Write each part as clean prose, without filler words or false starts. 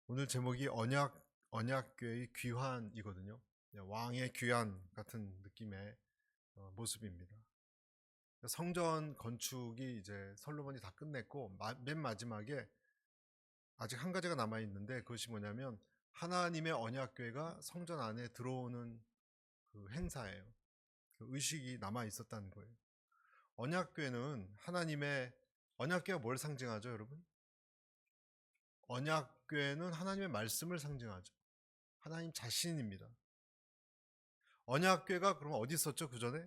오늘 제목이 언약궤의 귀환이거든요. 왕의 귀환 같은 느낌의 모습입니다. 성전 건축이 이제 솔로몬이 다 끝냈고 맨 마지막에 아직 한 가지가 남아 있는데 그것이 뭐냐면 하나님의 언약궤가 성전 안에 들어오는 그 행사예요. 그 의식이 남아 있었다는 거예요. 언약궤는 언약궤가 뭘 상징하죠, 여러분? 언약궤는 하나님의 말씀을 상징하죠. 하나님 자신입니다. 언약궤가 그럼 어디 있었죠, 그 전에?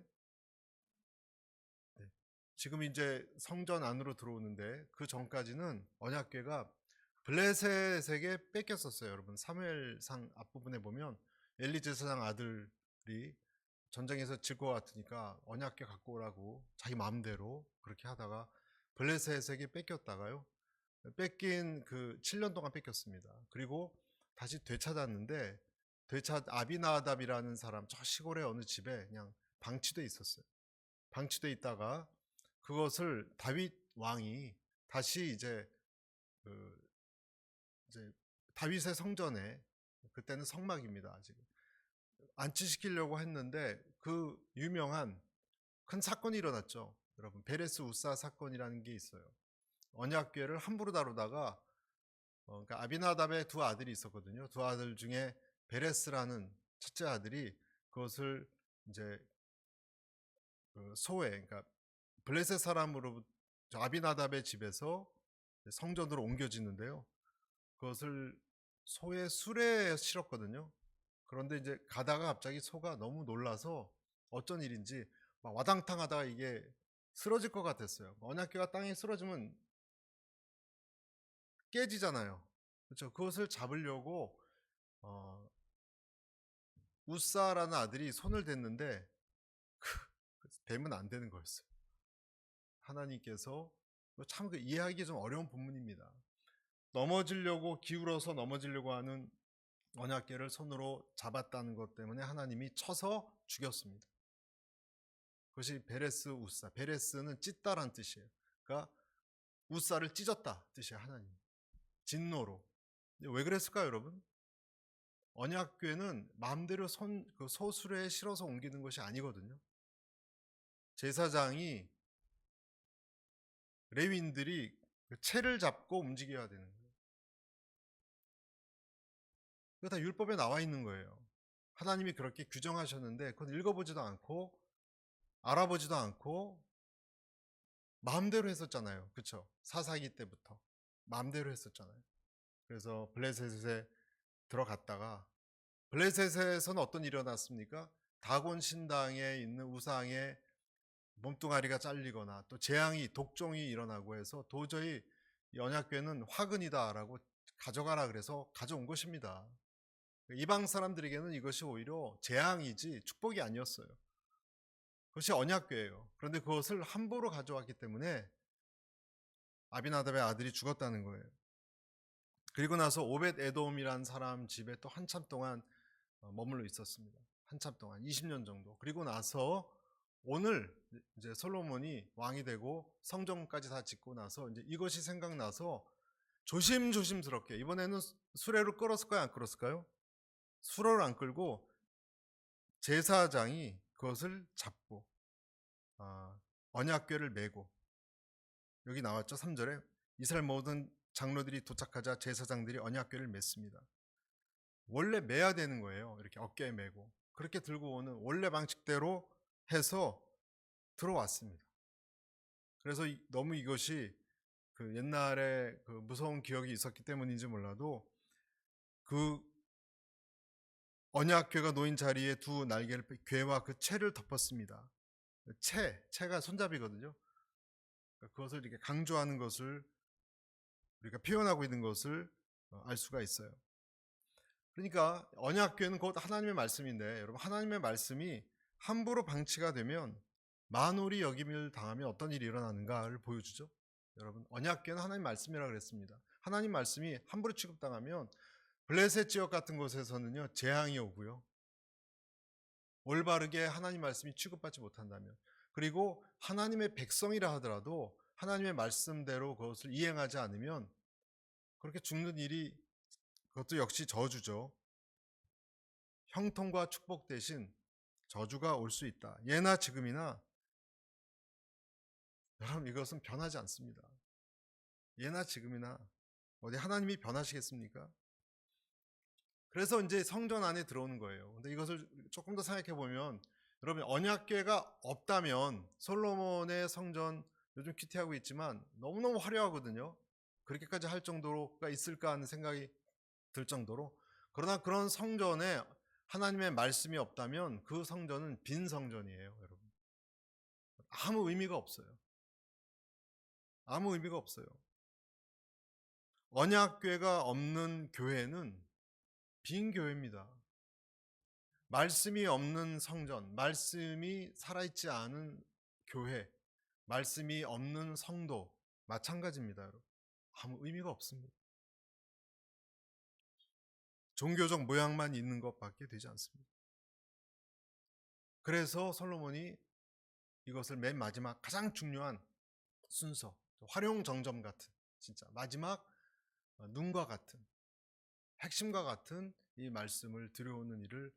네. 지금 이제 성전 안으로 들어오는데 그 전까지는 언약궤가 블레셋에게 뺏겼었어요. 여러분 사무엘상 앞부분에 보면 엘리 제사장 아들이 전쟁에서 질 것 같으니까 언약궤 갖고 오라고 자기 마음대로 그렇게 하다가 블레셋에게 뺏겼다가요. 뺏긴 그 7년 동안 뺏겼습니다. 그리고 다시 되찾았는데 아비나답이라는 사람 저 시골의 어느 집에 그냥 방치돼 있었어요. 방치돼 있다가 그것을 다윗 왕이 다시 그 이제 다윗의 성전에, 그때는 성막입니다. 아직 안치시키려고 했는데 그 유명한 큰 사건이 일어났죠. 여러분 베레스 우사 사건이라는 게 있어요. 언약궤를 함부로 다루다가 그러니까 아비나답의 두 아들이 있었거든요. 두 아들 중에 베레스라는 첫째 아들이 그것을 이제 그 소외, 그러니까 블레셋 사람으로 아비나답의 집에서 성전으로 옮겨지는데요. 그것을 소의 수레에 실었거든요. 그런데 이제 가다가 갑자기 소가 너무 놀라서 어쩐 일인지 막 와당탕 하다가 이게 쓰러질 것 같았어요. 언약궤가 땅에 쓰러지면 깨지잖아요. 그렇죠. 그것을 잡으려고 어, 우사라는 아들이 손을 댔는데 대면 안 되는 거였어요. 하나님께서 참 이해하기 좀 어려운 본문입니다. 기울어서 넘어지려고 하는 언약궤를 손으로 잡았다는 것 때문에 하나님이 쳐서 죽였습니다. 그것이 베레스 우사. 베레스는 찢다란 뜻이에요. 그러니까 우사를 찢었다 뜻이에요. 하나님 진노로. 왜 그랬을까요, 여러분? 언약궤는 마음대로 그 소수레에 실어서 옮기는 것이 아니거든요. 제사장이, 레위인들이 그 채를 잡고 움직여야 되는 거예요. 그거 다 율법에 나와 있는 거예요. 하나님이 그렇게 규정하셨는데 그건 읽어보지도 않고 알아보지도 않고 마음대로 했었잖아요. 그렇죠? 사사기 때부터 마음대로 했었잖아요. 그래서 블레셋에 들어갔다가 블레셋에서는 어떤 일이 일어났습니까? 다곤 신당에 있는 우상의 몸뚱아리가 잘리거나 또 재앙이 독종이 일어나고 해서 도저히 언약궤는 화근이다라고 가져가라 그래서 가져온 것입니다. 이방 사람들에게는 이것이 오히려 재앙이지 축복이 아니었어요. 그것이 언약궤예요. 그런데 그것을 함부로 가져왔기 때문에 아비나답의 아들이 죽었다는 거예요. 그리고 나서 오벳 에돔이라는 사람 집에 또 한참 동안 머물러 있었습니다. 한참 동안 20년 정도. 그리고 나서 오늘 이제 솔로몬이 왕이 되고 성전까지 다 짓고 나서 이제 이것이 생각나서 조심스럽게 이번에는 수레로 끌었을까요? 안 끌었을까요? 수레를 안 끌고 제사장이 그것을 잡고 언약궤를 메고, 여기 나왔죠. 3절에 이스라엘 모든 장로들이 도착하자 제사장들이 언약궤를 맸습니다. 원래 매야 되는 거예요. 이렇게 어깨에 메고 그렇게 들고 오는 원래 방식대로 해서 들어왔습니다. 그래서 너무 이것이 그 옛날에 그 무서운 기억이 있었기 때문인지 몰라도 그 언약궤가 놓인 자리에 두 날개를 궤와 그 채를 덮었습니다. 채가 손잡이거든요. 그것을 이렇게 강조하는 것을 우리가 표현하고 있는 것을 알 수가 있어요. 그러니까 언약궤는 곧 하나님의 말씀인데, 여러분 하나님의 말씀이 함부로 방치가 되면 만홀이 여김을 당하면 어떤 일이 일어나는가를 보여주죠. 여러분 언약궤는 하나님 말씀이라고 그랬습니다. 하나님 말씀이 함부로 취급당하면 블레셋 지역 같은 곳에서는요 재앙이 오고요, 올바르게 하나님 말씀이 취급받지 못한다면, 그리고 하나님의 백성이라 하더라도 하나님의 말씀대로 그것을 이행하지 않으면 그렇게 죽는 일이 그것도 역시 저주죠. 형통과 축복 대신 저주가 올 수 있다. 예나 지금이나 여러분 이것은 변하지 않습니다. 예나 지금이나 어디 하나님이 변하시겠습니까? 그래서 이제 성전 안에 들어오는 거예요. 근데 이것을 조금 더 생각해 보면 여러분 언약궤가 없다면 솔로몬의 성전 요즘 큐티하고 있지만 너무너무 화려하거든요. 그렇게까지 할 정도가 있을까 하는 생각이 들 정도로. 그러나 그런 성전에 하나님의 말씀이 없다면 그 성전은 빈 성전이에요, 여러분. 아무 의미가 없어요. 아무 의미가 없어요. 언약궤가 없는 교회는 빈 교회입니다. 말씀이 없는 성전, 말씀이 살아있지 않은 교회, 말씀이 없는 성도 마찬가지입니다, 여러분. 아무 의미가 없습니다. 종교적 모양만 있는 것밖에 되지 않습니다. 그래서 솔로몬이 이것을 맨 마지막 가장 중요한 순서, 활용정점 같은 진짜 마지막 눈과 같은 핵심과 같은 이 말씀을 들여오는 일을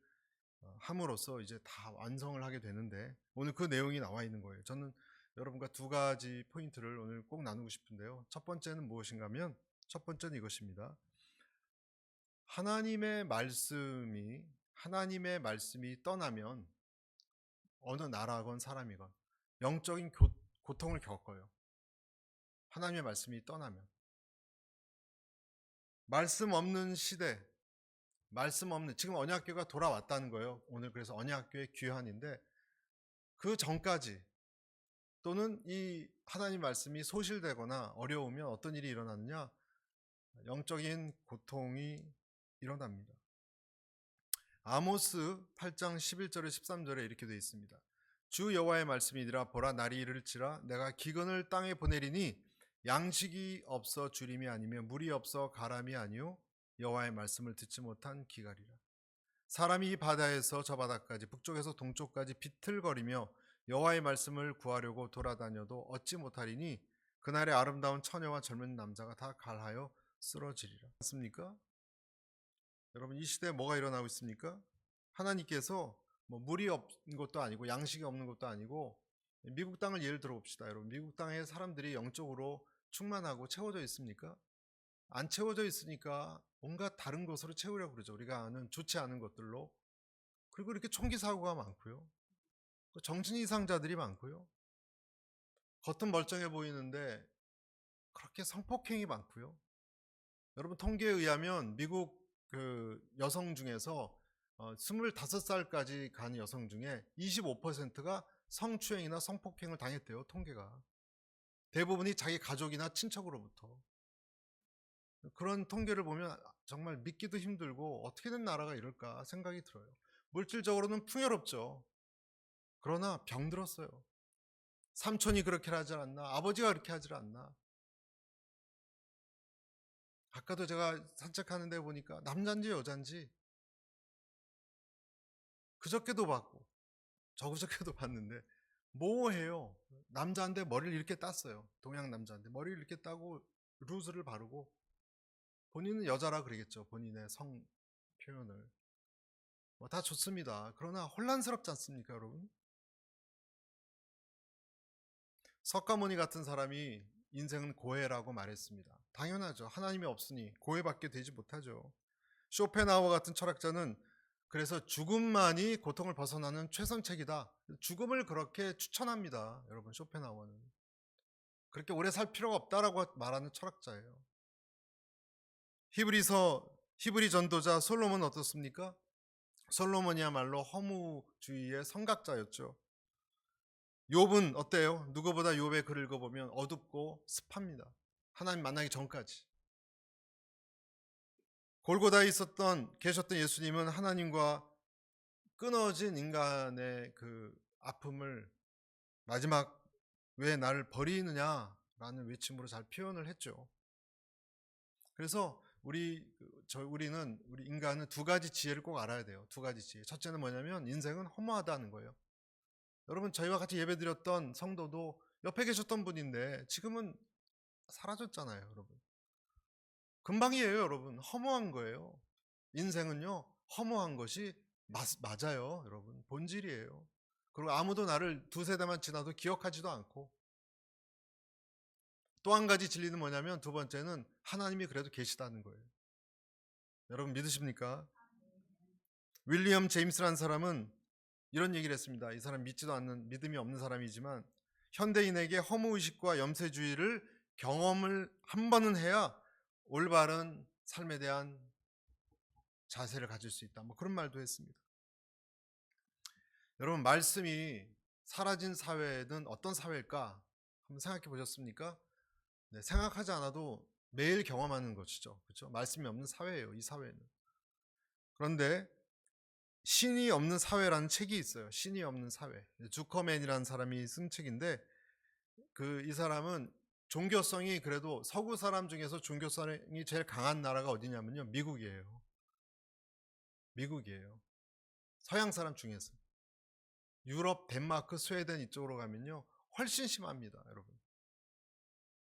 함으로써 이제 다 완성을 하게 되는데 오늘 그 내용이 나와 있는 거예요. 저는 여러분과 두 가지 포인트를 오늘 꼭 나누고 싶은데요. 첫 번째는 무엇인가 하면 첫 번째는 이것입니다. 하나님의 말씀이 떠나면 어느 나라건 사람이건 영적인 고통을 겪어요. 하나님의 말씀이 떠나면. 말씀 없는 시대, 말씀 없는, 지금 언약궤가 돌아왔다는 거예요. 오늘 그래서 언약궤의 귀환인데 그 전까지 또는 이 하나님 말씀이 소실되거나 어려우면 어떤 일이 일어나느냐? 영적인 고통이 일어납니다. 아모스 8장 11절에 13절에 이렇게 되어 있습니다. 주 여호와의 말씀이니라 보라 날이 이를지라 내가 기근을 땅에 보내리니 양식이 없어 주림이 아니며 물이 없어 가람이 아니요 여호와의 말씀을 듣지 못한 기갈이라. 사람이 이 바다에서 저 바다까지 북쪽에서 동쪽까지 비틀거리며 여호와의 말씀을 구하려고 돌아다녀도 얻지 못하리니 그날의 아름다운 처녀와 젊은 남자가 다 갈하여 쓰러지리라. 맞습니까? 여러분 이 시대에 뭐가 일어나고 있습니까? 하나님께서 뭐 물이 없는 것도 아니고 양식이 없는 것도 아니고 미국 땅을 예를 들어 봅시다. 여러분 미국 땅에 사람들이 영적으로 충만하고 채워져 있습니까? 안 채워져 있으니까 온갖 다른 것으로 채우려고 그러죠. 우리가 아는 좋지 않은 것들로. 그리고 이렇게 총기 사고가 많고요. 정신 이상자들이 많고요. 겉은 멀쩡해 보이는데 그렇게 성폭행이 많고요. 여러분 통계에 의하면 미국 그 여성 중에서 25살까지 간 여성 중에 25%가 성추행이나 성폭행을 당했대요. 통계가. 대부분이 자기 가족이나 친척으로부터. 그런 통계를 보면 정말 믿기도 힘들고 어떻게 된 나라가 이럴까 생각이 들어요. 물질적으로는 풍요롭죠. 그러나 병들었어요. 삼촌이 그렇게 하지 않나? 아버지가 그렇게 하지 않나? 아까도 제가 산책하는 데 보니까 남잔지 여잔지 그저께도 봤고 저그저께도 봤는데 뭐해요? 남자인데 머리를 이렇게 땄어요. 동양 남자인데 머리를 이렇게 따고 루즈를 바르고 본인은 여자라 그러겠죠. 본인의 성 표현을. 다 좋습니다. 그러나 혼란스럽지 않습니까, 여러분? 석가모니 같은 사람이 인생은 고해라고 말했습니다. 당연하죠. 하나님이 없으니 고해밖에 되지 못하죠. 쇼펜하우어 같은 철학자는 그래서 죽음만이 고통을 벗어나는 최선책이다. 죽음을 그렇게 추천합니다. 여러분 쇼펜하우어는. 그렇게 오래 살 필요가 없다라고 말하는 철학자예요. 히브리 전도자 솔로몬은 어떻습니까? 솔로몬이야말로 허무주의의 선각자였죠. 욥은 어때요? 누구보다 욥의 글을 읽어보면 어둡고 습합니다. 하나님 만나기 전까지. 골고다에 계셨던 예수님은 하나님과 끊어진 인간의 그 아픔을 마지막 왜 나를 버리느냐라는 외침으로 잘 표현을 했죠. 그래서 우리는 우리 인간은 두 가지 지혜를 꼭 알아야 돼요. 두 가지 지혜. 첫째는 뭐냐면 인생은 허무하다는 거예요. 여러분 저희와 같이 예배드렸던 성도도 옆에 계셨던 분인데 지금은 사라졌잖아요, 여러분. 금방이에요, 여러분. 허무한 거예요. 인생은요, 허무한 것이 맞아요, 여러분. 본질이에요. 그리고 아무도 나를 두세 대만 지나도 기억하지도 않고, 또 한 가지 진리는 뭐냐면, 두 번째는 하나님이 그래도 계시다는 거예요. 여러분 믿으십니까? 윌리엄 제임스라는 사람은 이런 얘기를 했습니다. 이 사람 믿지도 않는, 믿음이 없는 사람이지만 현대인에게 허무의식과 염세주의를 경험을 한 번은 해야 올바른 삶에 대한 자세를 가질 수 있다. 뭐 그런 말도 했습니다. 여러분, 말씀이 사라진 사회는 어떤 사회일까? 한번 생각해 보셨습니까? 네, 생각하지 않아도 매일 경험하는 것이죠. 그렇죠? 말씀이 없는 사회예요, 이 사회는. 그런데 신이 없는 사회라는 책이 있어요. 신이 없는 사회. 주커맨이라는 사람이 쓴 책인데, 이 사람은 종교성이 그래도 서구 사람 중에서 종교성이 제일 강한 나라가 어디냐면요, 미국이에요. 미국이에요. 서양 사람 중에서. 유럽, 덴마크, 스웨덴 이쪽으로 가면요, 훨씬 심합니다, 여러분.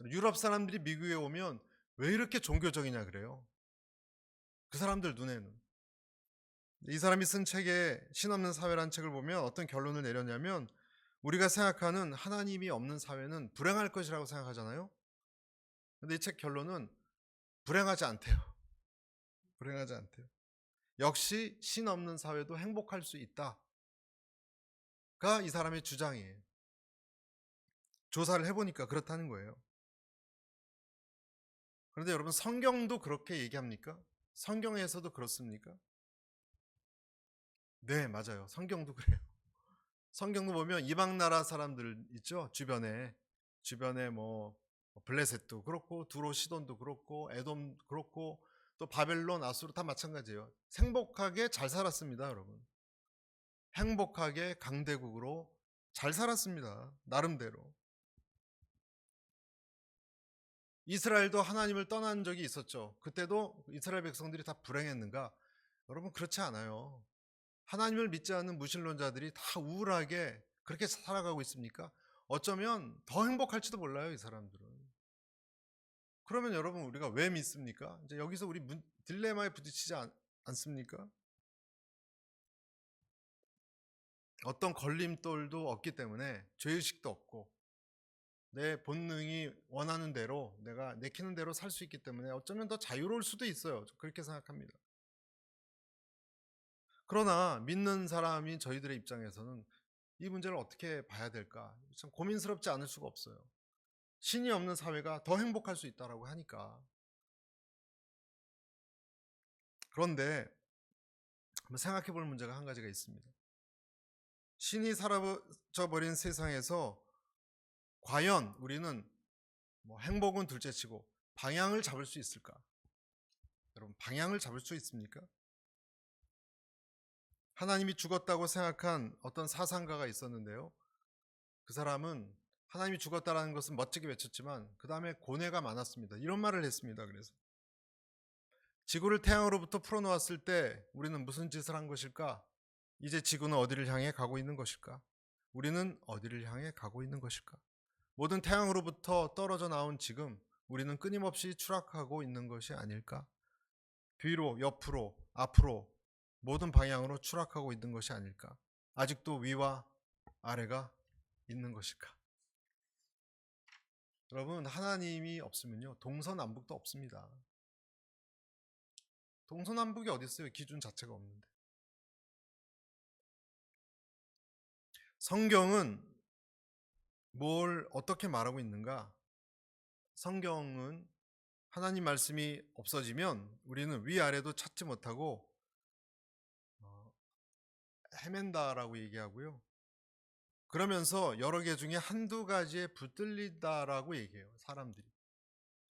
유럽 사람들이 미국에 오면 왜 이렇게 종교적이냐 그래요. 그 사람들 눈에는. 이 사람이 쓴 책에 신없는 사회라는 책을 보면 어떤 결론을 내렸냐면, 우리가 생각하는 하나님이 없는 사회는 불행할 것이라고 생각하잖아요. 근데 이 책 결론은 불행하지 않대요. 불행하지 않대요. 역시 신 없는 사회도 행복할 수 있다가 이 사람의 주장이에요. 조사를 해보니까 그렇다는 거예요. 그런데 여러분, 성경도 그렇게 얘기합니까? 성경에서도 그렇습니까? 네, 맞아요. 성경도 그래요. 성경도 보면 이방 나라 사람들 있죠? 주변에 뭐 블레셋도 그렇고 두로 시돈도 그렇고 에돔 그렇고 또 바벨론 아수르 다 마찬가지예요. 행복하게 잘 살았습니다, 여러분. 행복하게 강대국으로 잘 살았습니다, 나름대로. 이스라엘도 하나님을 떠난 적이 있었죠. 그때도 이스라엘 백성들이 다 불행했는가? 여러분, 그렇지 않아요. 하나님을 믿지 않는 무신론자들이 다 우울하게 그렇게 살아가고 있습니까? 어쩌면 더 행복할지도 몰라요, 이 사람들은. 그러면 여러분, 우리가 왜 믿습니까? 이제 여기서 우리 딜레마에 부딪히지 않습니까? 어떤 걸림돌도 없기 때문에, 죄의식도 없고, 내 본능이 원하는 대로, 내가 내키는 대로 살 수 있기 때문에 어쩌면 더 자유로울 수도 있어요. 그렇게 생각합니다. 그러나 믿는 사람인 저희들의 입장에서는 이 문제를 어떻게 봐야 될까? 참 고민스럽지 않을 수가 없어요. 신이 없는 사회가 더 행복할 수 있다라고 하니까. 그런데 한번 생각해 볼 문제가 한 가지가 있습니다. 신이 사라져 버린 세상에서 과연 우리는 뭐 행복은 둘째치고 방향을 잡을 수 있을까? 여러분, 방향을 잡을 수 있습니까? 하나님이 죽었다고 생각한 어떤 사상가가 있었는데요. 그 사람은 하나님이 죽었다라는 것은 멋지게 외쳤지만 그 다음에 고뇌가 많았습니다. 이런 말을 했습니다. 그래서 지구를 태양으로부터 풀어놓았을 때 우리는 무슨 짓을 한 것일까? 이제 지구는 어디를 향해 가고 있는 것일까? 우리는 어디를 향해 가고 있는 것일까? 모든 태양으로부터 떨어져 나온 지금 우리는 끊임없이 추락하고 있는 것이 아닐까? 뒤로, 옆으로, 앞으로 모든 방향으로 추락하고 있는 것이 아닐까? 아직도 위와 아래가 있는 것일까? 여러분, 하나님이 없으면요, 동서남북도 없습니다. 동서남북이 어디 있어요? 기준 자체가 없는데. 성경은 뭘 어떻게 말하고 있는가? 성경은 하나님 말씀이 없어지면 우리는 위아래도 찾지 못하고 헤맨다라고 얘기하고요. 그러면서 여러 개 중에 한두 가지에 붙들린다라고 얘기해요, 사람들이.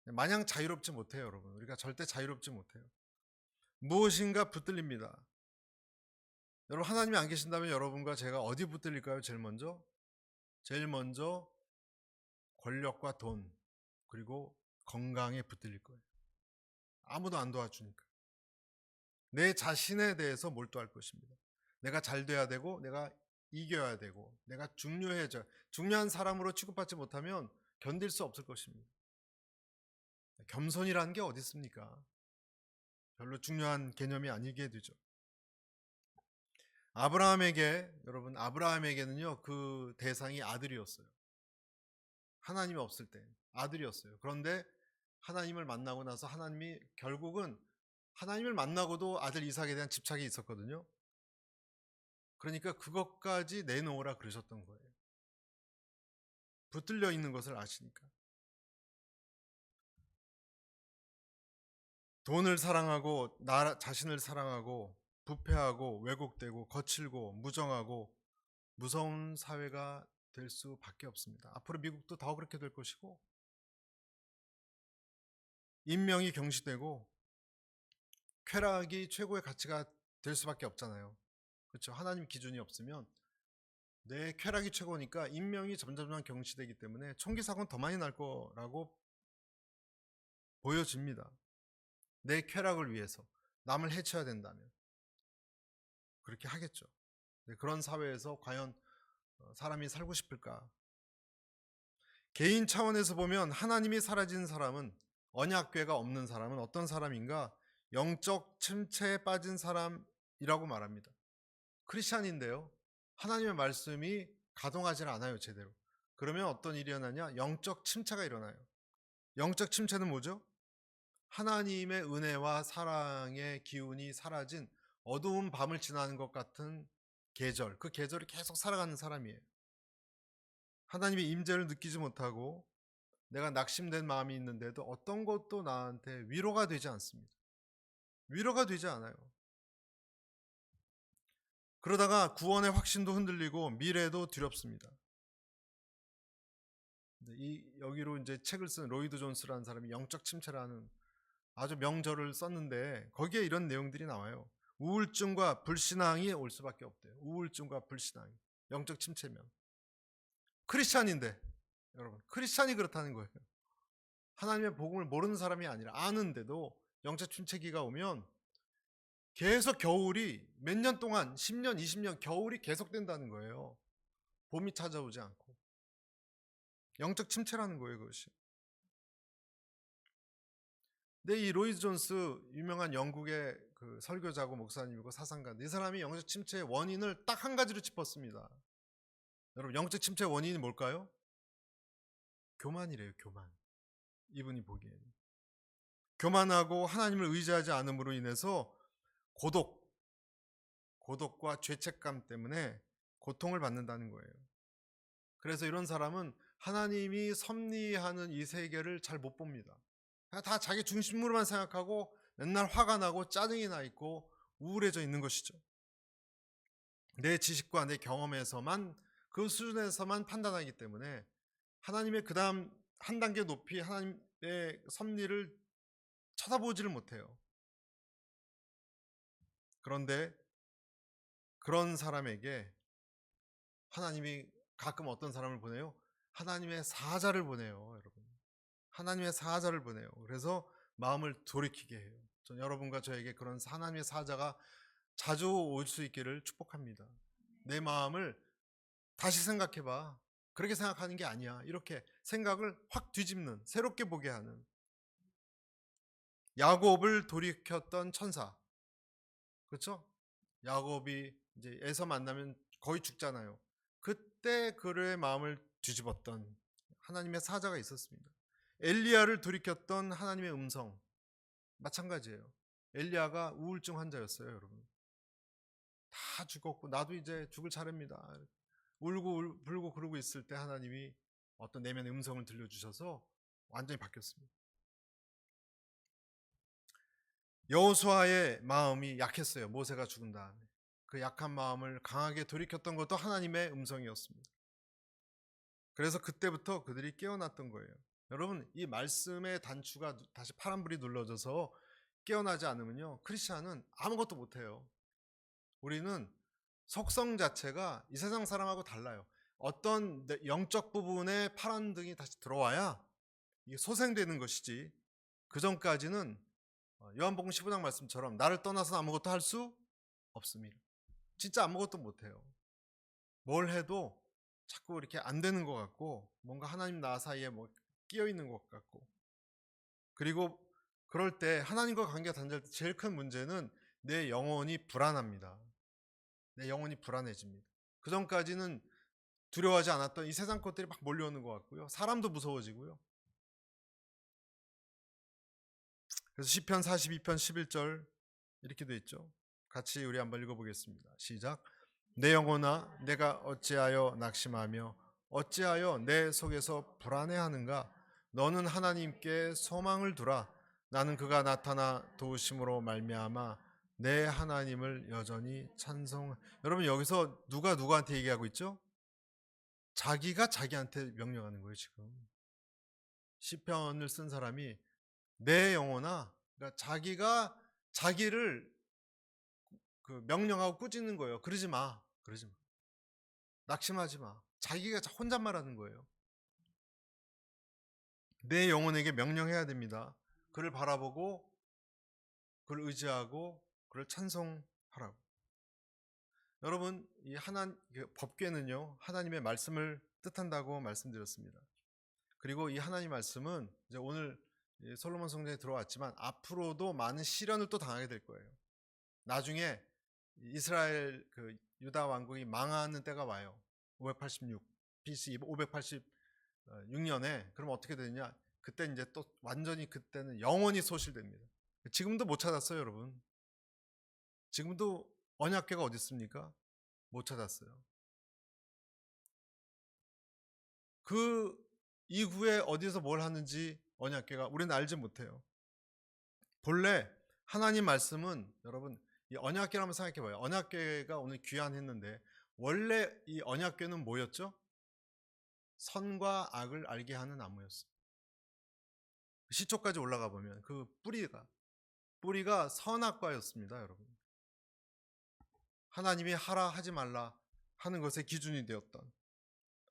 마냥 자유롭지 못해요, 여러분. 우리가 절대 자유롭지 못해요. 무엇인가 붙들립니다. 여러분, 하나님이 안 계신다면 여러분과 제가 어디 붙들릴까요? 제일 먼저 권력과 돈, 그리고 건강에 붙들릴 거예요. 아무도 안 도와주니까. 내 자신에 대해서 몰두할 것입니다. 내가 잘 돼야 되고, 내가 이겨야 되고, 내가 중요한 사람으로 취급받지 못하면 견딜 수 없을 것입니다. 겸손이라는 게 어디 있습니까? 별로 중요한 개념이 아니게 되죠. 여러분 아브라함에게는요 그 대상이 아들이었어요. 하나님이 없을 때 아들이었어요. 그런데 하나님을 만나고 나서 하나님이 결국은 하나님을 만나고도 아들 이삭에 대한 집착이 있었거든요. 그러니까 그것까지 내놓으라 그러셨던 거예요. 붙들려 있는 것을 아시니까. 돈을 사랑하고 나 자신을 사랑하고 부패하고 왜곡되고 거칠고 무정하고 무서운 사회가 될 수밖에 없습니다. 앞으로 미국도 더 그렇게 될 것이고 인명이 경시되고 쾌락이 최고의 가치가 될 수밖에 없잖아요. 그렇죠? 하나님 기준이 없으면 내 쾌락이 최고니까 인명이 점점 경시되기 때문에 총기 사고는 더 많이 날 거라고 보여집니다. 내 쾌락을 위해서 남을 해쳐야 된다면 그렇게 하겠죠. 그런 사회에서 과연 사람이 살고 싶을까? 개인 차원에서 보면 하나님이 사라진 사람은, 언약궤가 없는 사람은 어떤 사람인가? 영적 침체에 빠진 사람이라고 말합니다. 크리스찬인데요, 하나님의 말씀이 가동하지 않아요, 제대로. 그러면 어떤 일이 일어나냐? 영적 침체가 일어나요. 영적 침체는 뭐죠? 하나님의 은혜와 사랑의 기운이 사라진 어두운 밤을 지나는 것 같은 계절, 그 계절을 계속 살아가는 사람이에요. 하나님의 임재를 느끼지 못하고 내가 낙심된 마음이 있는데도 어떤 것도 나한테 위로가 되지 않습니다. 위로가 되지 않아요. 그러다가 구원의 확신도 흔들리고 미래도 두렵습니다. 여기로 이제 책을 쓴 로이드 존스라는 사람이 영적 침체라는 아주 명절을 썼는데 거기에 이런 내용들이 나와요. 우울증과 불신앙이 올 수밖에 없대요. 우울증과 불신앙이. 영적 침체면. 크리스찬인데 여러분, 크리스찬이 그렇다는 거예요. 하나님의 복음을 모르는 사람이 아니라 아는데도 영적 침체기가 오면 계속 겨울이 몇 년 동안 10년, 20년 겨울이 계속된다는 거예요. 봄이 찾아오지 않고. 영적 침체라는 거예요, 그것이. 근데 이 로이드 존스, 유명한 영국의 그 설교자고 목사님이고 사상가, 이 사람이 영적 침체의 원인을 딱 한 가지로 짚었습니다. 여러분, 영적 침체의 원인이 뭘까요? 교만이래요, 교만. 이분이 보기에는 교만하고 하나님을 의지하지 않음으로 인해서 고독과 죄책감 때문에 고통을 받는다는 거예요. 그래서 이런 사람은 하나님이 섭리하는 이 세계를 잘 못 봅니다. 다 자기 중심으로만 생각하고 맨날 화가 나고 짜증이 나 있고 우울해져 있는 것이죠. 내 지식과 내 경험에서만, 그 수준에서만 판단하기 때문에 하나님의 그 다음 한 단계 높이 하나님의 섭리를 쳐다보지를 못해요. 그런데 그런 사람에게 하나님이 가끔 어떤 사람을 보내요? 하나님의 사자를 보내요, 여러분. 하나님의 사자를 보내요. 그래서 마음을 돌이키게 해요. 전 여러분과 저에게 그런 하나님의 사자가 자주 올 수 있기를 축복합니다. 내 마음을 다시 생각해봐. 그렇게 생각하는 게 아니야. 이렇게 생각을 확 뒤집는, 새롭게 보게 하는. 야곱을 돌이켰던 천사. 그렇죠? 야곱이 이제 에서 만나면 거의 죽잖아요. 그때 그의 마음을 뒤집었던 하나님의 사자가 있었습니다. 엘리야를 돌이켰던 하나님의 음성. 마찬가지예요. 엘리야가 우울증 환자였어요, 여러분. 다 죽었고 나도 이제 죽을 차례입니다. 울고 불고 그러고 있을 때 하나님이 어떤 내면의 음성을 들려주셔서 완전히 바뀌었습니다. 여호수아의 마음이 약했어요. 모세가 죽은 다음에. 그 약한 마음을 강하게 돌이켰던 것도 하나님의 음성이었습니다. 그래서 그때부터 그들이 깨어났던 거예요. 여러분, 이 말씀의 단추가 다시 파란불이 눌러져서 깨어나지 않으면요, 크리스찬은 아무것도 못해요. 우리는 속성 자체가 이 세상 사람하고 달라요. 어떤 영적 부분에 파란 등이 다시 들어와야 이게 소생되는 것이지, 그 전까지는 요한복음 15장 말씀처럼 나를 떠나서 아무것도 할 수 없습니다. 진짜 아무것도 못해요. 뭘 해도 자꾸 이렇게 안 되는 것 같고, 뭔가 하나님 나 사이에 뭐 끼어 있는 것 같고, 그리고 그럴 때 하나님과 관계가 단절될 때 제일 큰 문제는 내 영혼이 불안합니다. 내 영혼이 불안해집니다. 그 전까지는 두려워하지 않았던 이 세상 것들이 막 몰려오는 것 같고요. 사람도 무서워지고요. 그래서 시편 42편 11절 이렇게 돼 있죠. 같이 우리 한번 읽어보겠습니다. 시작. 내 영혼아 내가 어찌하여 낙심하며 어찌하여 내 속에서 불안해하는가. 너는 하나님께 소망을 두라. 나는 그가 나타나 도우심으로 말미암아 내 하나님을 여전히 찬송. 여러분 여기서 누가 누구한테 얘기하고 있죠? 자기가 자기한테 명령하는 거예요. 지금 시편을 쓴 사람이 내 영혼아, 그러니까 자기가 자기를 명령하고 꾸짖는 거예요. 그러지 마, 그러지 마, 낙심하지 마. 자기가 혼잣말하는 거예요. 내 영혼에게 명령해야 됩니다. 그를 바라보고 그를 의지하고 그를 찬송하라고. 여러분 이 법궤는요 하나님의 말씀을 뜻한다고 말씀드렸습니다. 그리고 이 하나님 말씀은 이제 오늘 솔로몬 성전에 들어왔지만 앞으로도 많은 시련을 또 당하게 될 거예요. 나중에 이스라엘 유다 왕국이 망하는 때가 와요. 586 BC 586년에 그럼 어떻게 되느냐? 그때 이제 또 완전히 그때는 영원히 소실됩니다. 지금도 못 찾았어요, 여러분. 지금도 언약궤가 어디 있습니까? 못 찾았어요. 그 이후에 어디서 뭘 하는지 언약궤가 우리는 알지 못해요. 본래 하나님 말씀은 여러분 이 언약궤를 한번 생각해 봐요. 언약궤가 오늘 귀환했는데 원래 이 언약궤는 뭐였죠? 선과 악을 알게 하는 나무였어요. 시초까지 올라가 보면 그 뿌리가 선악과였습니다, 여러분. 하나님이 하라 하지 말라 하는 것의 기준이 되었던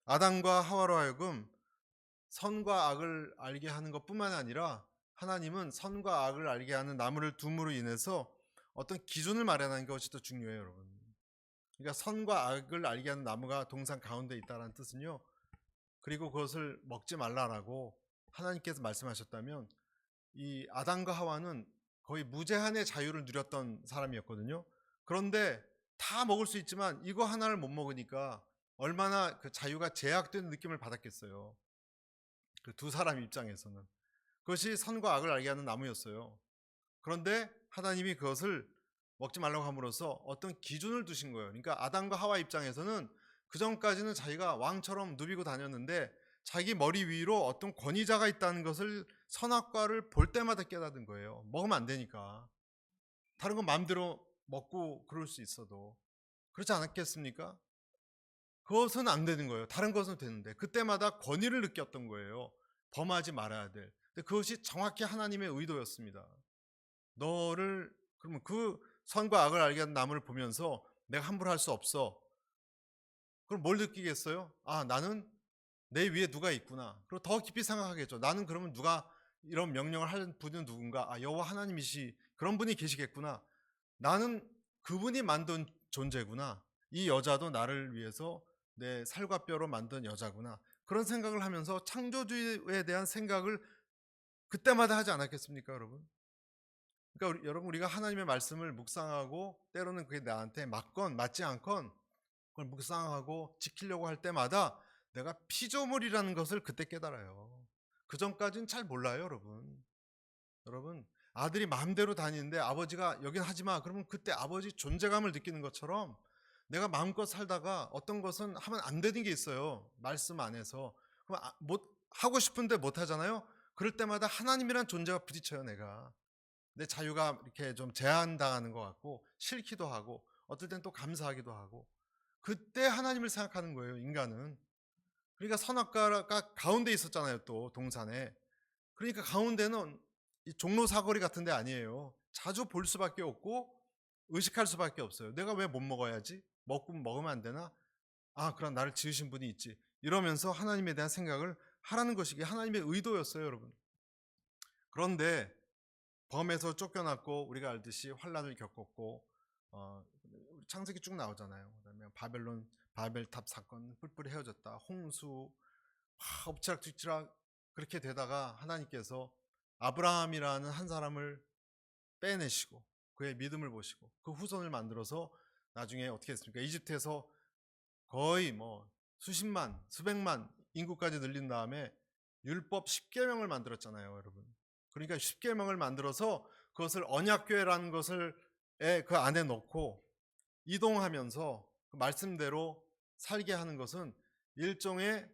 아담과 하와로 하여금 선과 악을 알게 하는 것뿐만 아니라 하나님은 선과 악을 알게 하는 나무를 둠으로 인해서 어떤 기준을 마련하는 것이 더 중요해요, 여러분. 그러니까 선과 악을 알게 하는 나무가 동산 가운데 있다는 뜻은요. 그리고 그것을 먹지 말라라고 하나님께서 말씀하셨다면 이 아담과 하와는 거의 무제한의 자유를 누렸던 사람이었거든요. 그런데 다 먹을 수 있지만 이거 하나를 못 먹으니까 얼마나 그 자유가 제약된 느낌을 받았겠어요. 그 두 사람 입장에서는. 그것이 선과 악을 알게 하는 나무였어요. 그런데 하나님이 그것을 먹지 말라고 함으로써 어떤 기준을 두신 거예요. 그러니까 아담과 하와 입장에서는 그 전까지는 자기가 왕처럼 누비고 다녔는데 자기 머리 위로 어떤 권위자가 있다는 것을 선악과를 볼 때마다 깨닫는 거예요. 먹으면 안 되니까. 다른 건 마음대로 먹고 그럴 수 있어도. 그렇지 않았겠습니까? 그것은 안 되는 거예요. 다른 것은 되는데 그때마다 권위를 느꼈던 거예요. 범하지 말아야 될. 근데 그것이 정확히 하나님의 의도였습니다. 그러면 그 선과 악을 알게 하는 나무를 보면서 내가 함부로 할 수 없어. 그럼 뭘 느끼겠어요? 아, 나는 내 위에 누가 있구나. 그리고 더 깊이 생각하겠죠. 나는 그러면 누가 이런 명령을 하는 분은 누군가? 아, 여호와 하나님이시 그런 분이 계시겠구나. 나는 그분이 만든 존재구나. 이 여자도 나를 위해서 내 살과 뼈로 만든 여자구나. 그런 생각을 하면서 창조주에 대한 생각을 그때마다 하지 않았겠습니까, 여러분? 그러니까 여러분 우리가 하나님의 말씀을 묵상하고 때로는 그게 나한테 맞건 맞지 않건 그걸 묵상하고 지키려고 할 때마다 내가 피조물이라는 것을 그때 깨달아요. 그 전까지는 잘 몰라요, 여러분. 여러분 아들이 마음대로 다니는데 아버지가 여긴 하지마 그러면 그때 아버지 존재감을 느끼는 것처럼 내가 마음껏 살다가 어떤 것은 하면 안 되는 게 있어요. 말씀 안에서. 그럼 못 하고 싶은데 못 하잖아요. 그럴 때마다 하나님이란 존재가 부딪혀요. 내가 내 자유가 이렇게 좀 제한당하는 것 같고 싫기도 하고 어떨 땐 또 감사하기도 하고 그때 하나님을 생각하는 거예요. 인간은. 그러니까 선악과가 가운데 있었잖아요. 또 동산에. 그러니까 가운데는 이 종로 사거리 같은 데 아니에요. 자주 볼 수밖에 없고 의식할 수밖에 없어요. 내가 왜 못 먹어야지? 먹으면 안 되나? 아, 그럼 나를 지으신 분이 있지. 이러면서 하나님에 대한 생각을 하라는 것이 하나님의 의도였어요, 여러분. 그런데 범에서 쫓겨났고 우리가 알듯이 환란을 겪었고 창세기 쭉 나오잖아요. 그다음에 바벨탑 사건 뿔뿔이 헤어졌다. 홍수 엎치락뒤치락 그렇게 되다가 하나님께서 아브라함이라는 한 사람을 빼내시고 그의 믿음을 보시고 그 후손을 만들어서 나중에 어떻게 했습니까? 이집트에서 거의 뭐 수십만, 수백만 인구까지 늘린 다음에 율법 10계명을 만들었잖아요, 여러분. 그러니까 10계명을 만들어서 그것을 언약궤라는 것을 그 안에 넣고 이동하면서 그 말씀대로 살게 하는 것은 일종의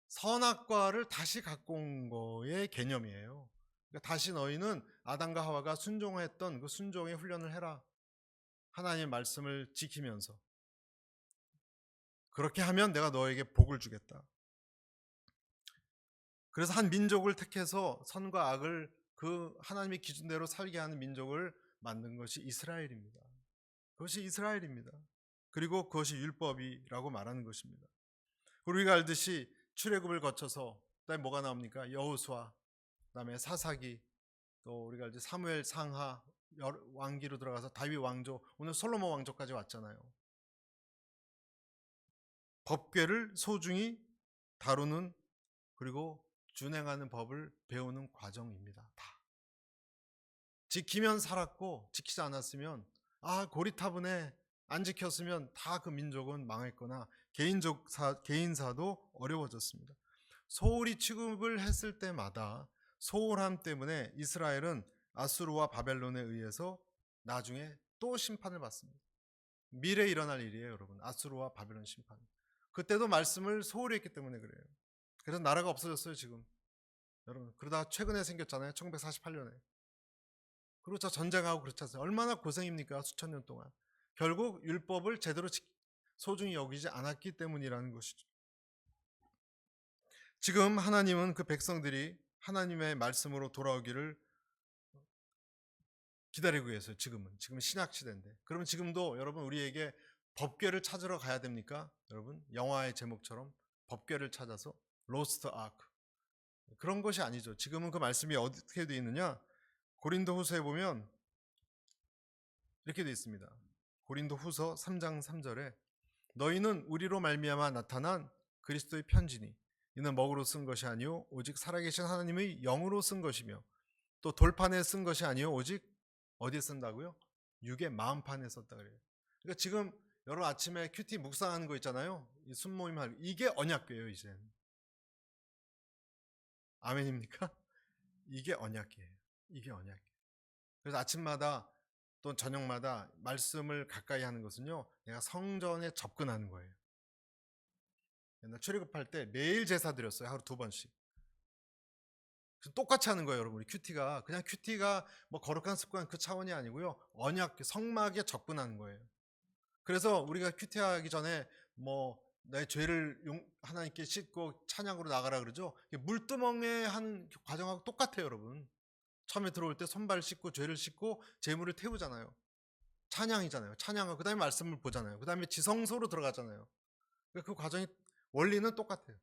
선악과를 다시 갖고 온 거의 개념이에요. 그러니까 다시 너희는 아담과 하와가 순종했던 그 순종의 훈련을 해라. 하나님의 말씀을 지키면서 그렇게 하면 내가 너에게 복을 주겠다. 그래서 한 민족을 택해서 선과 악을 그 하나님의 기준대로 살게 하는 민족을 만든 것이 이스라엘입니다. 그것이 이스라엘입니다. 그리고 그것이 율법이라고 말하는 것입니다. 우리가 알듯이 출애굽을 거쳐서 그다음에 뭐가 나옵니까? 여호수아, 그다음에 사사기, 또 우리가 알듯이 사무엘 상하, 왕기로 들어가서 다윗 왕조, 오늘 솔로몬 왕조까지 왔잖아요. 법궤를 소중히 다루는 그리고 준행하는 법을 배우는 과정입니다. 다 지키면 살았고 지키지 않았으면 고리타분해 안 지켰으면 다 그 민족은 망했거나 개인사도 어려워졌습니다. 소홀히 취급을 했을 때마다 소홀함 때문에 이스라엘은 아수르와 바벨론에 의해서 나중에 또 심판을 받습니다. 미래에 일어날 일이에요, 여러분. 아수르와 바벨론 심판. 그때도 말씀을 소홀히 했기 때문에 그래요. 그래서 나라가 없어졌어요, 지금. 여러분, 그러다가 최근에 생겼잖아요. 1948년에. 그리고 저 전쟁하고 그렇지 않습니까? 얼마나 고생입니까? 수천 년 동안. 결국 율법을 제대로 소중히 여기지 않았기 때문이라는 것이죠. 지금 하나님은 그 백성들이 하나님의 말씀으로 돌아오기를 기다리고 계세요. 지금 신약 시대인데. 그러면 지금도 여러분 우리에게 법궤를 찾으러 가야 됩니까? 여러분 영화의 제목처럼 법궤를 찾아서 로스트 아크 그런 것이 아니죠. 지금은 그 말씀이 어떻게 되어 있느냐? 고린도후서에 보면 이렇게 되어 있습니다. 고린도후서 3장 3절에 너희는 우리로 말미암아 나타난 그리스도의 편지니 이는 먹으로 쓴 것이 아니요 오직 살아계신 하나님의 영으로 쓴 것이며 또 돌판에 쓴 것이 아니요 오직 어디에 쓴다고요? 육의 마음판에 썼다 그래요. 그러니까 지금 여러분 아침에 큐티 묵상하는 거 있잖아요. 이 순모임 할 이게 언약궤예요, 이제. 아멘입니까? 이게 언약궤예요. 이게 언약궤. 그래서 아침마다 또 저녁마다 말씀을 가까이 하는 것은요. 내가 성전에 접근하는 거예요. 옛날 출애굽할 때 매일 제사 드렸어요. 하루 2번씩. 똑같이 하는 거예요, 여러분. 우리 큐티가 그냥 큐티가 뭐 거룩한 습관 그 차원이 아니고요. 언약 성막에 접근하는 거예요. 그래서 우리가 큐티하기 전에 뭐 내 죄를 하나님께 씻고 찬양으로 나가라 그러죠. 물두멍에 하는 과정하고 똑같아요, 여러분. 처음에 들어올 때 손발 씻고 죄를 씻고 제물을 태우잖아요. 찬양이잖아요. 찬양하고 그다음에 말씀을 보잖아요. 그다음에 지성소로 들어가잖아요. 그 과정이 원리는 똑같아요.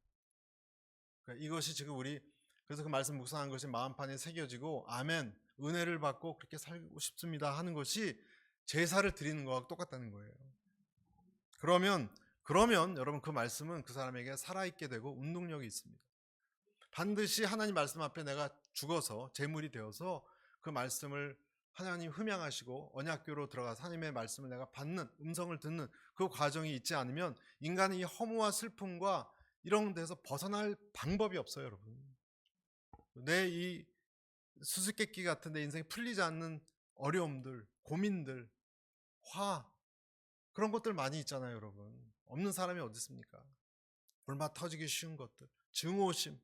그러니까 이것이 지금 우리 그래서 그 말씀 묵상한 것이 마음판에 새겨지고 아멘 은혜를 받고 그렇게 살고 싶습니다 하는 것이 제사를 드리는 거와 똑같다는 거예요. 그러면 여러분 그 말씀은 그 사람에게 살아있게 되고 운동력이 있습니다. 반드시 하나님 말씀 앞에 내가 죽어서 제물이 되어서 그 말씀을 하나님 흠양하시고 언약궤로 들어가서 하나님의 말씀을 내가 받는 음성을 듣는 그 과정이 있지 않으면 인간의 이 허무와 슬픔과 이런 데서 벗어날 방법이 없어요, 여러분. 내 이 수수께끼 같은 내 인생에 풀리지 않는 어려움들, 고민들, 화 그런 것들 많이 있잖아요, 여러분. 없는 사람이 어디 있습니까? 불마 터지기 쉬운 것들, 증오심,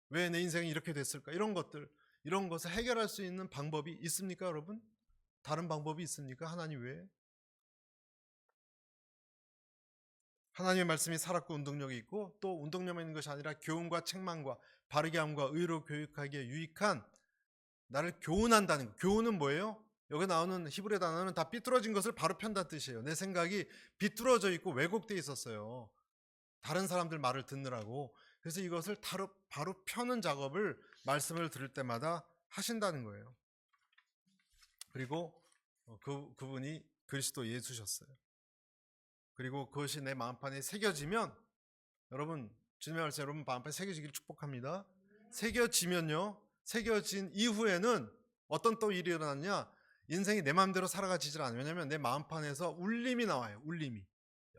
왜 내 인생이 이렇게 됐을까? 이런 것을 해결할 수 있는 방법이 있습니까, 여러분? 다른 방법이 있습니까? 하나님 외에? 하나님의 말씀이 살았고 운동력이 있고 또 운동력만 있는 것이 아니라 교훈과 책망과 바르게 함과 의로 교육하기에 유익한 나를 교훈한다는 거. 교훈은 뭐예요? 여기 나오는 히브리 단어는 다 삐뚤어진 것을 바로 편다는 뜻이에요. 내 생각이 비뚤어져 있고 왜곡되어 있었어요. 다른 사람들 말을 듣느라고. 그래서 이것을 바로 펴는 작업을 말씀을 들을 때마다 하신다는 거예요. 그리고 그분이 그리스도 예수셨어요. 그리고 그것이 내 마음판에 새겨지면 여러분 주님의 말씀 여러분 마음판에 새겨지기를 축복합니다. 새겨지면요 새겨진 이후에는 어떤 또 일이 일어났냐? 인생이 내 마음대로 살아가지질 않아요. 왜냐하면 내 마음판에서 울림이 나와요. 울림이.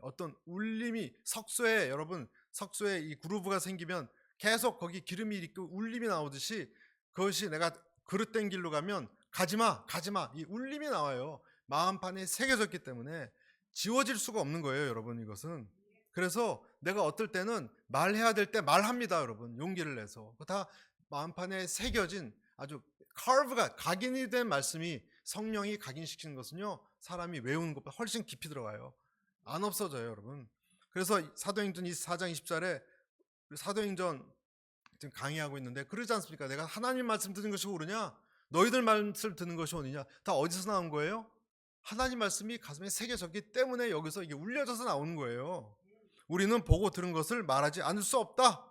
어떤 울림이 석쇠에, 여러분 석쇠에 이 그루브가 생기면 계속 거기 기름이 있고 울림이 나오듯이, 그것이 내가 그릇된 길로 가면 가지마 가지마, 이 울림이 나와요. 마음판에 새겨졌기 때문에 지워질 수가 없는 거예요, 여러분. 이것은. 그래서 내가 어떨 때는 말해야 될 때 말합니다, 여러분. 용기를 내서. 다 마음판에 새겨진 아주 커브가 각인이 된 말씀이, 성령이 각인시키는 것은요, 사람이 외우는 것보다 훨씬 깊이 들어가요. 안 없어져요, 여러분. 그래서 사도행전 24장 20절에, 사도행전 지금 강의하고 있는데 그러지 않습니까? 내가 하나님 말씀 듣는 것이 옳으냐, 너희들 말씀 듣는 것이 옳으냐. 다 어디서 나온 거예요? 하나님 말씀이 가슴에 새겨졌기 때문에 여기서 이게 울려져서 나오는 거예요. 우리는 보고 들은 것을 말하지 않을 수 없다.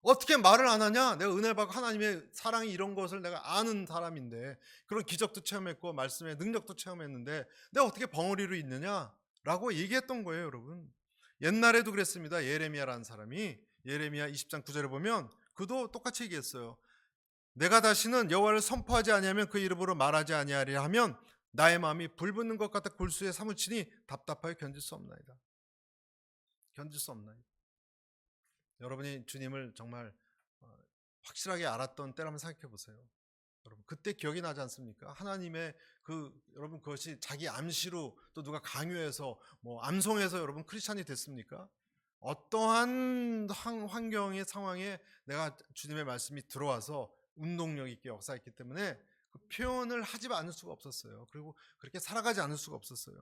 어떻게 말을 안 하냐? 내가 은혜 받고 하나님의 사랑이 이런 것을 내가 아는 사람인데, 그런 기적도 체험했고 말씀의 능력도 체험했는데 내가 어떻게 벙어리로 있느냐? 라고 얘기했던 거예요, 여러분. 옛날에도 그랬습니다. 예레미야라는 사람이, 예레미야 20장 9절에 보면 그도 똑같이 얘기했어요. 내가 다시는 여호와를 선포하지 아니하면 그 이름으로 말하지 아니하리라 하면 나의 마음이 불붙는 것 같아 골수에 사무치니 답답하여 견딜 수 없나이다. 견딜 수 없나이다. 여러분이 주님을 정말 확실하게 알았던 때를 한번 생각해 보세요. 여러분 그때 기억이 나지 않습니까? 하나님의 여러분 그것이 자기 암시로, 또 누가 강요해서 뭐 암송해서 여러분 크리스찬이 됐습니까? 어떠한 환경의 상황에 내가 주님의 말씀이 들어와서 운동력 있게 역사했기 때문에 그 표현을 하지 않을 수가 없었어요. 그리고 그렇게 살아가지 않을 수가 없었어요.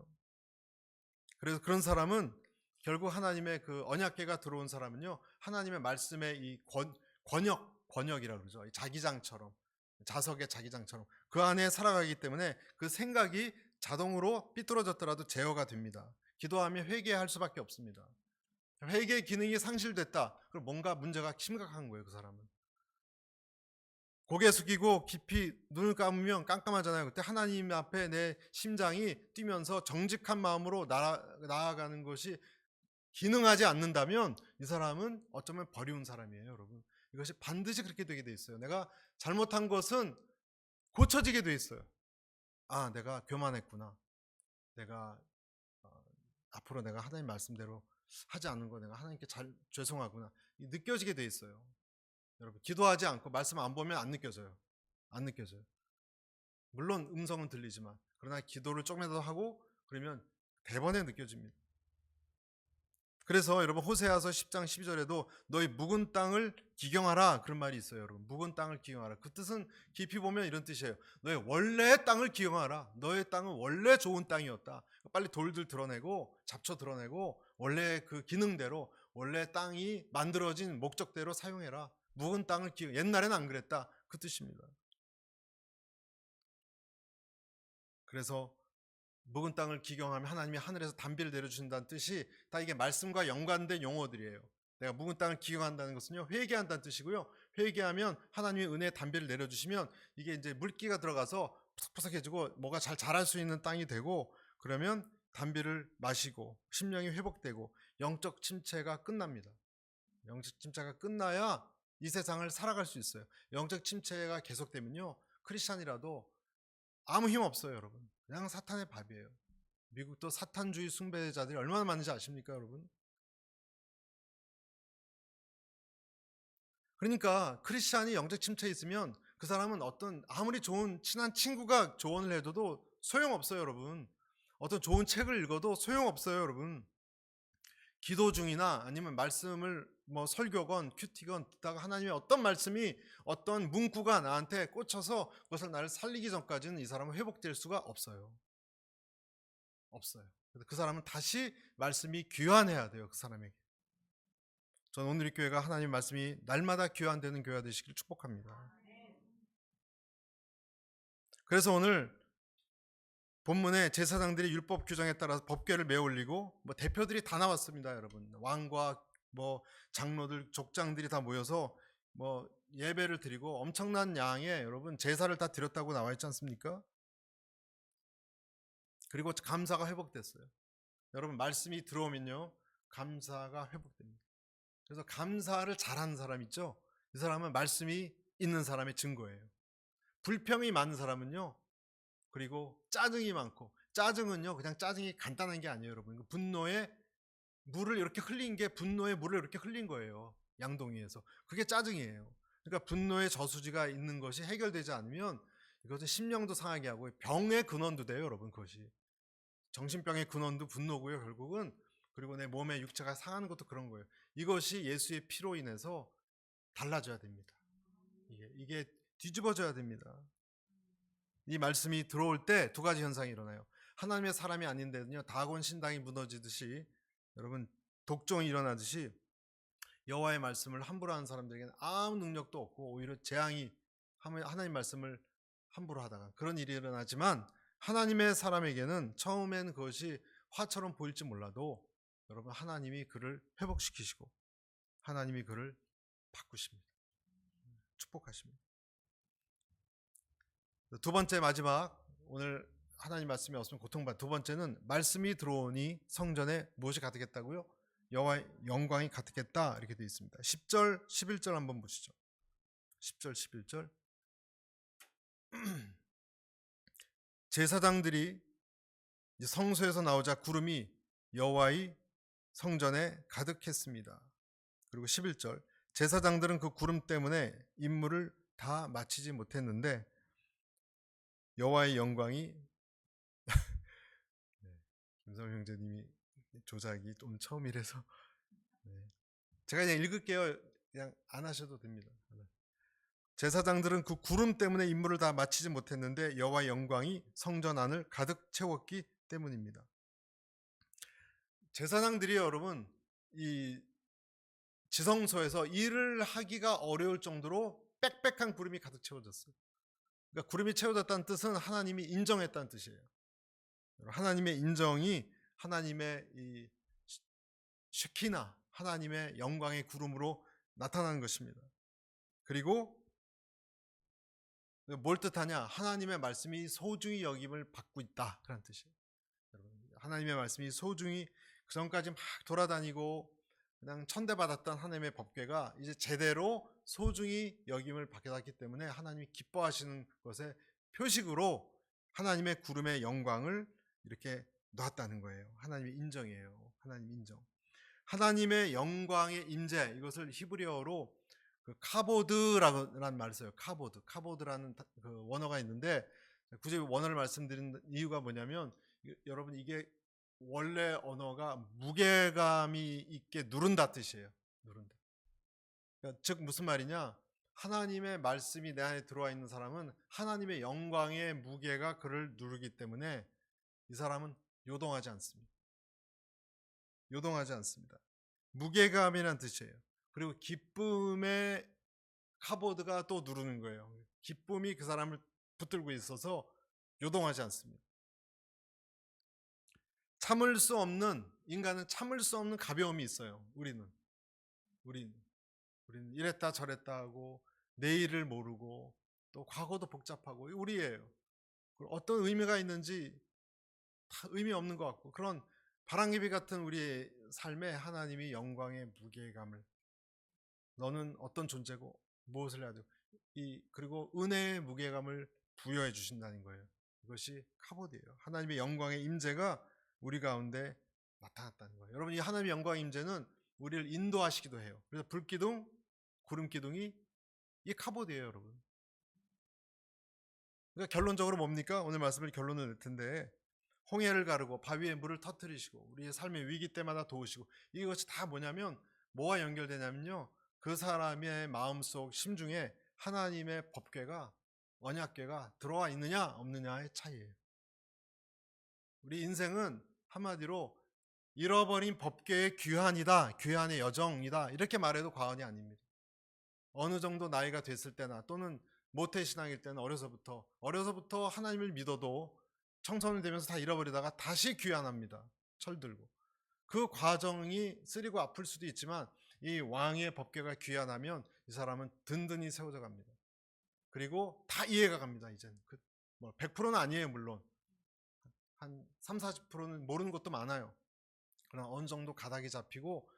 그래서 그런 사람은 결국 하나님의 그 언약궤가 들어온 사람은요, 하나님의 말씀의 이 권역이라고 그러죠. 자기장처럼, 자석의 자기장처럼 그 안에 살아가기 때문에 그 생각이 자동으로 삐뚤어졌더라도 제어가 됩니다. 기도하며 회개할 수밖에 없습니다. 회개의 기능이 상실됐다. 그럼 뭔가 문제가 심각한 거예요, 그 사람은. 고개 숙이고 깊이 눈을 감으면 깜깜하잖아요. 그때 하나님 앞에 내 심장이 뛰면서 정직한 마음으로 나아가는 것이 기능하지 않는다면 이 사람은 어쩌면 버리운 사람이에요, 여러분. 이것이 반드시 그렇게 되게 돼 있어요. 내가 잘못한 것은 고쳐지게 돼 있어요. 아, 내가 교만했구나. 내가 앞으로 내가 하나님 말씀대로 하지 않는 거 내가 하나님께 죄송하구나. 느껴지게 돼 있어요. 여러분 기도하지 않고 말씀 안 보면 안 느껴져요. 안 느껴져요. 물론 음성은 들리지만, 그러나 기도를 조금이라도 하고 그러면 대번에 느껴집니다. 그래서 여러분 호세아서 10장 12절에도 너희 묵은 땅을 기경하라, 그런 말이 있어요. 여러분 묵은 땅을 기경하라. 그 뜻은 깊이 보면 이런 뜻이에요. 너의 원래의 땅을 기경하라. 너의 땅은 원래 좋은 땅이었다. 빨리 돌들 드러내고 잡초 드러내고 원래 그 기능대로, 원래 땅이 만들어진 목적대로 사용해라. 묵은 땅을 옛날엔 안 그랬다, 그 뜻입니다. 그래서 묵은 땅을 기경하면 하나님이 하늘에서 단비를 내려주신다는 뜻이 다 이게 말씀과 연관된 용어들이에요. 내가 묵은 땅을 기경한다는 것은요, 회개한다는 뜻이고요. 회개하면 하나님의 은혜의 단비를 내려주시면 이게 이제 물기가 들어가서 푸석푸석해지고 뭐가 잘 자랄 수 있는 땅이 되고, 그러면 단비를 마시고 심령이 회복되고 영적 침체가 끝납니다. 영적 침체가 끝나야 이 세상을 살아갈 수 있어요. 영적 침체가 계속되면요, 크리스찬이라도 아무 힘 없어요, 여러분. 그냥 사탄의 밥이에요. 미국도 사탄주의 숭배자들이 얼마나 많은지 아십니까, 여러분? 그러니까 크리스찬이 영적 침체에 있으면 그 사람은 아무리 좋은 친한 친구가 조언을 해줘도 소용없어요, 여러분. 어떤 좋은 책을 읽어도 소용없어요, 여러분. 기도 중이나 아니면 말씀을 뭐 설교건 큐티건 듣다가 하나님의 어떤 말씀이, 어떤 문구가 나한테 꽂혀서 그것을 나를 살리기 전까지는 이 사람은 회복될 수가 없어요. 없어요. 그래서 그 사람은 다시 말씀이 귀환해야 돼요, 그 사람에게. 저는 오늘 이 교회가 하나님 말씀이 날마다 귀환되는 교회가 되시길 축복합니다. 그래서 오늘 본문에 제사장들이 율법 규정에 따라서 법궤를 메어 올리고 뭐 대표들이 다 나왔습니다, 여러분. 왕과 뭐 장로들, 족장들이 다 모여서 뭐 예배를 드리고 엄청난 양의 여러분 제사를 다 드렸다고 나와 있지 않습니까? 그리고 감사가 회복됐어요. 여러분 말씀이 들어오면요, 감사가 회복됩니다. 그래서 감사를 잘하는 사람 있죠? 이 사람은 말씀이 있는 사람의 증거예요. 불평이 많은 사람은요, 그리고 짜증이 많고, 짜증은요 그냥 짜증이 간단한 게 아니에요, 여러분. 분노에 물을 이렇게 흘린 게, 분노에 물을 이렇게 흘린 거예요, 양동이에서. 그게 짜증이에요. 그러니까 분노의 저수지가 있는 것이 해결되지 않으면 이것은 심령도 상하게 하고 병의 근원도 돼요, 여러분. 그것이 정신병의 근원도 분노고요, 결국은. 그리고 내 몸의 육체가 상하는 것도 그런 거예요. 이것이 예수의 피로 인해서 달라져야 됩니다. 이게 뒤집어져야 됩니다. 이 말씀이 들어올 때 두 가지 현상이 일어나요. 하나님의 사람이 아닌데는요, 다곤 신당이 무너지듯이, 여러분, 독종이 일어나듯이 여호와의 말씀을 함부로 하는 사람들에게는 아무 능력도 없고 오히려 재앙이, 하나님 말씀을 함부로 하다가 그런 일이 일어나지만, 하나님의 사람에게는 처음엔 그것이 화처럼 보일지 몰라도 여러분, 하나님이 그를 회복시키시고 하나님이 그를 바꾸십니다. 축복하십니다. 두 번째, 마지막, 오늘 하나님 말씀이 없으면 고통받. 두 번째는 말씀이 들어오니 성전에 무엇이 가득했다고요? 여호와의 영광이 가득했다, 이렇게 되어 있습니다. 10절 11절 한번 보시죠. 10절 11절. 제사장들이 성소에서 나오자 구름이 여호와의 성전에 가득했습니다. 그리고 11절. 제사장들은 그 구름 때문에 임무를 다 마치지 못했는데 여호와의 영광이 김성 형제님이 조작이 오늘 처음이라서 제가 그냥 읽을게요. 그냥 안 하셔도 됩니다. 제사장들은 그 구름 때문에 임무를 다 마치지 못했는데 여호와의 영광이 성전 안을 가득 채웠기 때문입니다. 제사장들이, 여러분, 이 지성소에서 일을 하기가 어려울 정도로 빽빽한 구름이 가득 채워졌어요. 그러니까 구름이 채워졌다는 뜻은 하나님이 인정했다는 뜻이에요. 하나님의 인정이 하나님의 이 쉐키나, 하나님의 영광의 구름으로 나타나는 것입니다. 그리고 뭘 뜻하냐? 하나님의 말씀이 소중히 여김을 받고 있다, 그런 뜻이에요. 하나님의 말씀이 소중히, 그전까지 막 돌아다니고 그냥 천대받았던 하나님의 법궤가 이제 제대로 소중히 여김을 받게 됐기 때문에 하나님이 기뻐하시는 것의 표식으로 하나님의 구름의 영광을 이렇게 놨다는 거예요. 하나님의 인정이에요. 하나님 인정. 하나님의 영광의 임재, 이것을 히브리어로 그 카보드라는 말을 써요. 카보드라는 그 원어가 있는데, 굳이 원어를 말씀드린 이유가 뭐냐면, 여러분, 이게 원래 언어가 무게감이 있게 누른다 뜻이에요. 누른다. 그러니까 즉 무슨 말이냐? 하나님의 말씀이 내 안에 들어와 있는 사람은 하나님의 영광의 무게가 그를 누르기 때문에 이 사람은 요동하지 않습니다. 요동하지 않습니다. 무게감이라는 뜻이에요. 그리고 기쁨의 카보드가 또 누르는 거예요. 기쁨이 그 사람을 붙들고 있어서 요동하지 않습니다. 인간은 참을 수 없는 가벼움이 있어요. 우리는 이랬다 저랬다 하고 내일을 모르고 또 과거도 복잡하고 우리예요. 어떤 의미가 있는지 다 의미 없는 것 같고, 그런 바람개비 같은 우리의 삶에 하나님이 영광의 무게감을, 너는 어떤 존재고 무엇을 해야 되고, 그리고 은혜의 무게감을 부여해 주신다는 거예요. 이것이 카보드예요. 하나님의 영광의 임재가 우리 가운데 나타났다는 거예요. 여러분, 이 하나님의 영광의 임재는 우리를 인도하시기도 해요. 그래서 불기둥, 구름기둥이 이 카보드예요, 여러분. 그러니까 결론적으로 뭡니까? 오늘 말씀을 결론을 낼 텐데, 홍해를 가르고 바위에 물을 터뜨리시고 우리의 삶의 위기 때마다 도우시고, 이것이 다 뭐냐면, 뭐와 연결되냐면요, 그 사람의 마음속 심중에 하나님의 법궤가, 언약궤가 들어와 있느냐 없느냐의 차이예요. 우리 인생은 한마디로 잃어버린 법궤의 귀환이다, 귀환의 여정이다, 이렇게 말해도 과언이 아닙니다. 어느 정도 나이가 됐을 때나 또는 모태신앙일 때는 어려서부터 하나님을 믿어도 청소년 되면서 다 잃어버리다가 다시 귀환합니다. 철들고. 그 과정이 쓰리고 아플 수도 있지만 이 왕의 법궤가 귀환하면 이 사람은 든든히 세워져 갑니다. 그리고 다 이해가 갑니다. 이제는 100%는 아니에요. 물론 한 30-40%는 모르는 것도 많아요. 그러나 어느 정도 가닥이 잡히고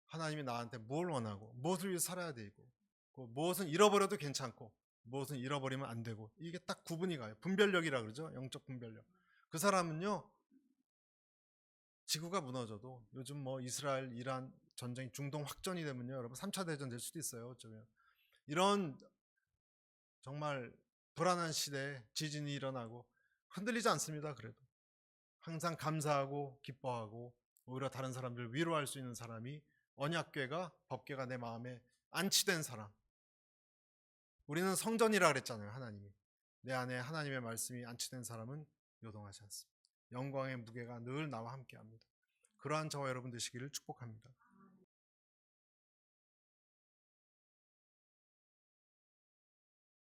하나님이 나한테 뭘 원하고 무엇을 위해 살아야 되고 무엇은 잃어버려도 괜찮고 무엇은 잃어버리면 안 되고, 이게 딱 구분이 가요. 분별력이라 그러죠. 영적 분별력. 그 사람은요, 지구가 무너져도, 요즘 뭐 이스라엘 이란 전쟁 중동 확전이 되면요, 여러분 3차 대전 될 수도 있어요. 어쩌면 이런 정말 불안한 시대에 지진이 일어나고 흔들리지 않습니다. 그래도 항상 감사하고 기뻐하고 오히려 다른 사람들 위로할 수 있는 사람이, 언약궤가, 법궤가 내 마음에 안치된 사람. 우리는 성전이라 그랬잖아요. 하나님이 내 안에 하나님의 말씀이 안치된 사람은 요동하지 않습니다. 영광의 무게가 늘 나와 함께합니다. 그러한 저와 여러분 되시기를 축복합니다.